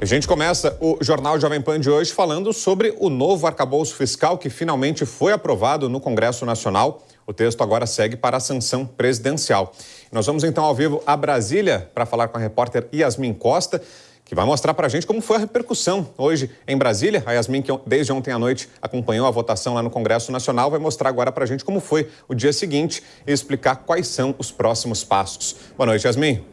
A gente começa o Jornal Jovem Pan de hoje falando sobre o novo arcabouço fiscal que finalmente foi aprovado no Congresso Nacional. O texto agora segue para a sanção presidencial. Nós vamos então ao vivo a Brasília para falar com a repórter Yasmin Costa, que vai mostrar para a gente como foi a repercussão hoje em Brasília. A Yasmin, que desde ontem à noite acompanhou a votação lá no Congresso Nacional, vai mostrar agora para a gente como foi o dia seguinte e explicar quais são os próximos passos. Boa noite, Yasmin.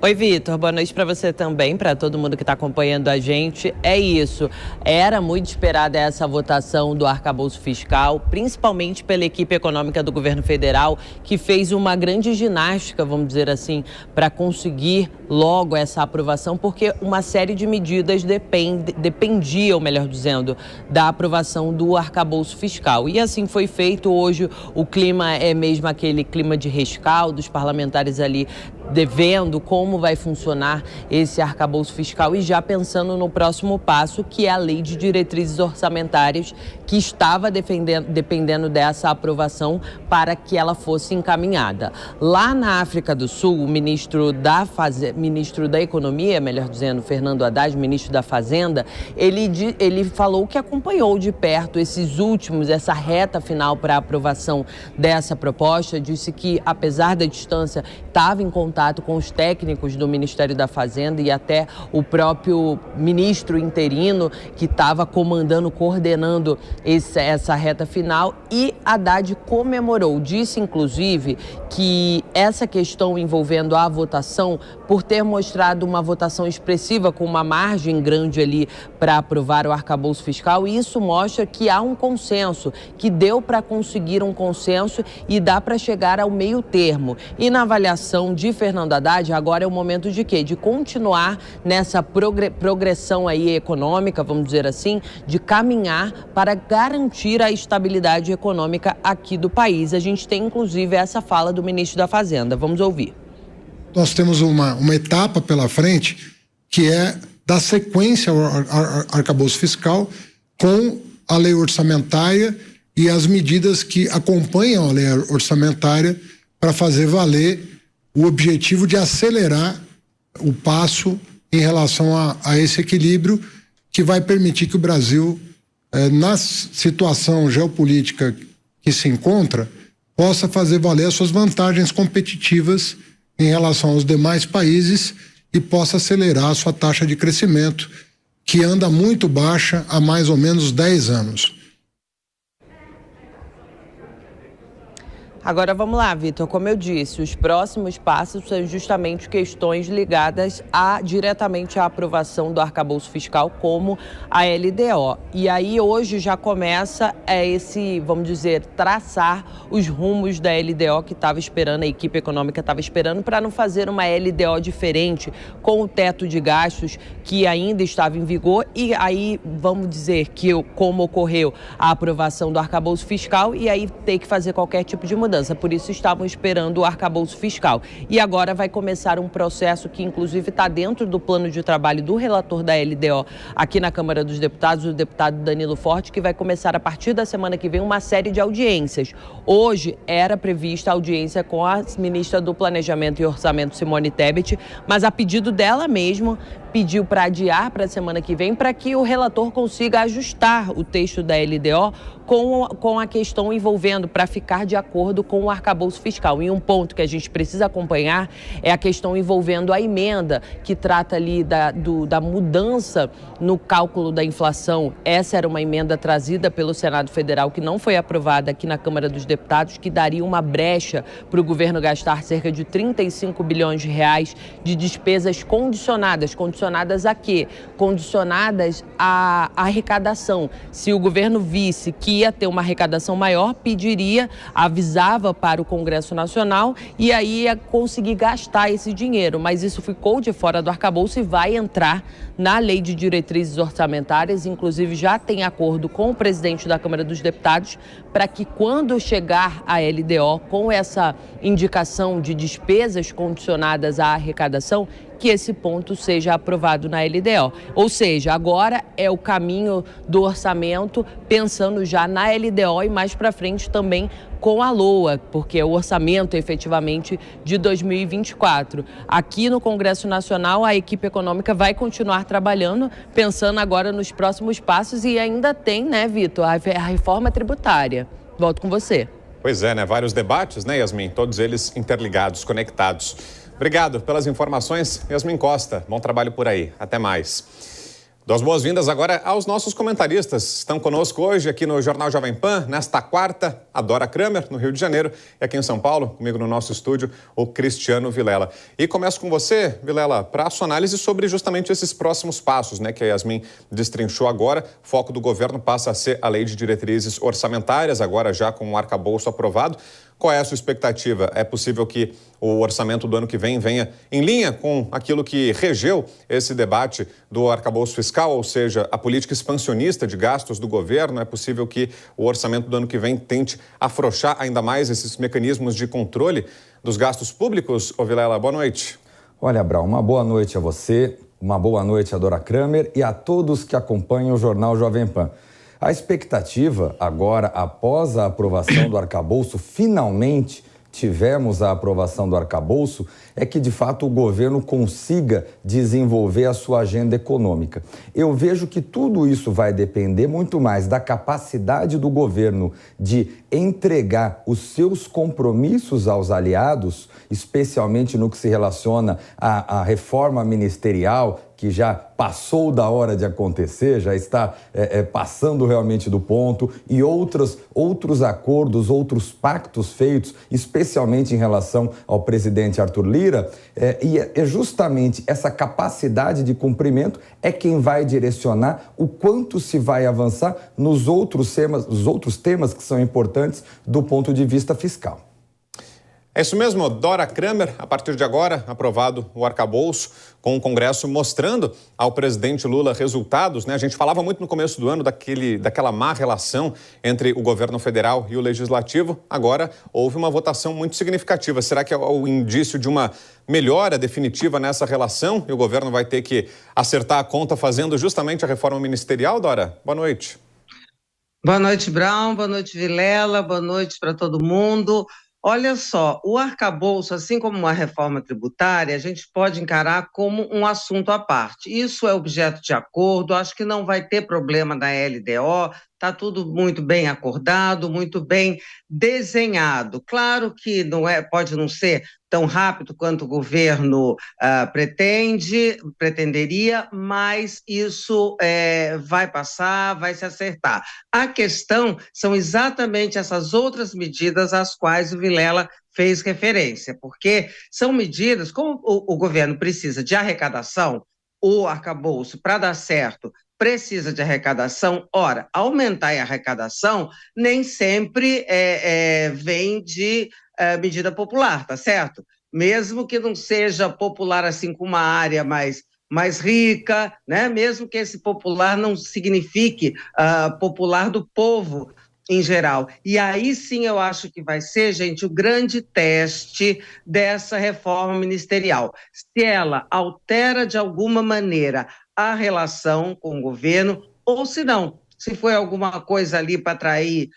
Oi, Vitor. Boa noite para você também, para todo mundo que está acompanhando a gente. É isso. Era muito esperada essa votação do arcabouço fiscal, principalmente pela equipe econômica do governo federal, que fez uma grande ginástica, vamos dizer assim, para conseguir logo essa aprovação, porque uma série de medidas dependiam, melhor dizendo, da aprovação do arcabouço fiscal. E assim foi feito. Hoje o clima é mesmo aquele clima de rescaldo, os parlamentares ali devendo como vai funcionar esse arcabouço fiscal e já pensando no próximo passo, que é a lei de diretrizes orçamentárias, que estava dependendo dessa aprovação para que ela fosse encaminhada. Lá na África do Sul, o ministro da Economia, melhor dizendo, Fernando Haddad, ministro da Fazenda, ele falou que acompanhou de perto essa reta final para a aprovação dessa proposta, disse que, apesar da distância, estava em contato com os técnicos do Ministério da Fazenda e até o próprio ministro interino que estava coordenando essa reta final, e Haddad comemorou, disse inclusive que essa questão envolvendo a votação, por ter mostrado uma votação expressiva com uma margem grande ali para aprovar o arcabouço fiscal, isso mostra que há um consenso, que deu para conseguir um consenso e dá para chegar ao meio termo. E na avaliação de Fernando Haddad, agora é o momento de quê? De continuar nessa progressão aí econômica, vamos dizer assim, de caminhar para garantir a estabilidade econômica aqui do país. A gente tem, inclusive, essa fala do ministro da Fazenda. Vamos ouvir. Nós temos uma etapa pela frente que é dar sequência ao arcabouço fiscal com a lei orçamentária e as medidas que acompanham a lei orçamentária para fazer valer o objetivo de acelerar o passo em relação a esse equilíbrio que vai permitir que o Brasil, na situação geopolítica que se encontra, possa fazer valer as suas vantagens competitivas em relação aos demais países e possa acelerar a sua taxa de crescimento, que anda muito baixa há mais ou menos 10 anos. Agora vamos lá, Vitor. Como eu disse, os próximos passos são justamente questões ligadas diretamente à aprovação do arcabouço fiscal, como a LDO. E aí hoje já começa vamos dizer, traçar os rumos da LDO que estava esperando, a equipe econômica estava esperando, para não fazer uma LDO diferente com o teto de gastos que ainda estava em vigor. E aí vamos dizer que como ocorreu a aprovação do arcabouço fiscal e aí ter que fazer qualquer tipo de mudança. Por isso estavam esperando o arcabouço fiscal. E agora vai começar um processo que inclusive está dentro do plano de trabalho do relator da LDO aqui na Câmara dos Deputados, o deputado Danilo Forte, que vai começar a partir da semana que vem uma série de audiências. Hoje era prevista a audiência com a ministra do Planejamento e Orçamento, Simone Tebet, mas a pedido dela mesma, pediu para adiar para a semana que vem para que o relator consiga ajustar o texto da LDO com a questão envolvendo, para ficar de acordo com o arcabouço fiscal. E um ponto que a gente precisa acompanhar é a questão envolvendo a emenda que trata ali da mudança no cálculo da inflação. Essa era uma emenda trazida pelo Senado Federal que não foi aprovada aqui na Câmara dos Deputados, que daria uma brecha para o governo gastar cerca de 35 bilhões de reais de despesas condicionadas. Condicionadas a quê? Condicionadas à arrecadação. Se o governo visse que ia ter uma arrecadação maior, avisava para o Congresso Nacional e aí ia conseguir gastar esse dinheiro. Mas isso ficou de fora do arcabouço e vai entrar na lei de diretrizes orçamentárias. Inclusive já tem acordo com o presidente da Câmara dos Deputados para que quando chegar a LDO com essa indicação de despesas condicionadas à arrecadação, que esse ponto seja aprovado na LDO. Ou seja, agora é o caminho do orçamento, pensando já na LDO e mais para frente também com a LOA, porque é o orçamento efetivamente de 2024. Aqui no Congresso Nacional, a equipe econômica vai continuar trabalhando, pensando agora nos próximos passos e ainda tem, né, Vitor, a reforma tributária. Volto com você. Pois é, né? Vários debates, né, Yasmin? Todos eles interligados, conectados. Obrigado pelas informações, Yasmin Costa. Bom trabalho por aí. Até mais. Dou as boas-vindas agora aos nossos comentaristas. Estão conosco hoje aqui no Jornal Jovem Pan, nesta quarta, a Dora Kramer, no Rio de Janeiro, e aqui em São Paulo, comigo no nosso estúdio, o Cristiano Vilela. E começo com você, Vilela, para a sua análise sobre justamente esses próximos passos, né, que a Yasmin destrinchou agora. O foco do governo passa a ser a Lei de Diretrizes Orçamentárias, agora já com o arcabouço aprovado. Qual é a sua expectativa? É possível que o orçamento do ano que vem venha em linha com aquilo que regeu esse debate do arcabouço fiscal, ou seja, a política expansionista de gastos do governo? É possível que o orçamento do ano que vem tente afrouxar ainda mais esses mecanismos de controle dos gastos públicos? Ô Vilela, boa noite. Olha, Brau, uma boa noite a você, uma boa noite a Dora Kramer e a todos que acompanham o Jornal Jovem Pan. A expectativa agora, após a aprovação do arcabouço, finalmente tivemos a aprovação do arcabouço, é que de fato o governo consiga desenvolver a sua agenda econômica. Eu vejo que tudo isso vai depender muito mais da capacidade do governo de entregar os seus compromissos aos aliados, especialmente no que se relaciona à reforma ministerial, que já passou da hora de acontecer, já está passando realmente do ponto, e outros acordos, outros pactos feitos, especialmente em relação ao presidente Arthur Lira, e é justamente essa capacidade de cumprimento é quem vai direcionar o quanto se vai avançar nos outros temas que são importantes do ponto de vista fiscal. É isso mesmo, Dora Kramer, a partir de agora, aprovado o arcabouço, com o Congresso mostrando ao presidente Lula resultados, né? A gente falava muito no começo do ano daquela má relação entre o governo federal e o legislativo. Agora houve uma votação muito significativa. Será que é o indício de uma melhora definitiva nessa relação? E o governo vai ter que acertar a conta fazendo justamente a reforma ministerial, Dora? Boa noite. Boa noite, Brown. Boa noite, Vilela. Boa noite para todo mundo. Olha só, o arcabouço, assim como uma reforma tributária, a gente pode encarar como um assunto à parte. Isso é objeto de acordo, acho que não vai ter problema na LDO, está tudo muito bem acordado, muito bem desenhado. Claro que pode não ser tão rápido quanto o governo pretenderia, mas isso vai passar, vai se acertar. A questão são exatamente essas outras medidas às quais o Vilela fez referência, porque são medidas, como o governo precisa de arrecadação, o arcabouço, para dar certo, precisa de arrecadação. Ora, aumentar a arrecadação nem sempre vem de medida popular, tá certo? Mesmo que não seja popular assim com uma área mais rica, né? Mesmo que esse popular não signifique popular do povo em geral. E aí sim eu acho que vai ser, gente, o grande teste dessa reforma ministerial. Se ela altera de alguma maneira a relação com o governo, ou se não, se foi alguma coisa ali para atrair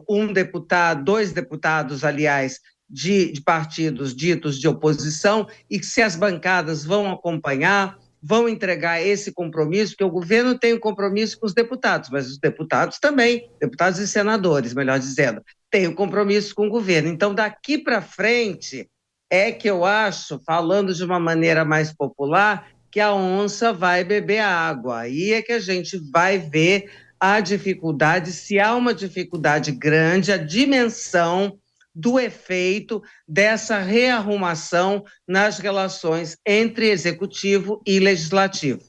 um deputado, 2 deputados, aliás, de partidos ditos de oposição, e se as bancadas vão acompanhar, vão entregar esse compromisso, porque o governo tem um compromisso com os deputados, mas os deputados também, deputados e senadores, melhor dizendo, têm um compromisso com o governo. Então, daqui para frente, é que eu acho, falando de uma maneira mais popular, que a onça vai beber água. Aí é que a gente vai ver a dificuldade, se há uma dificuldade grande, a dimensão do efeito dessa rearrumação nas relações entre executivo e legislativo.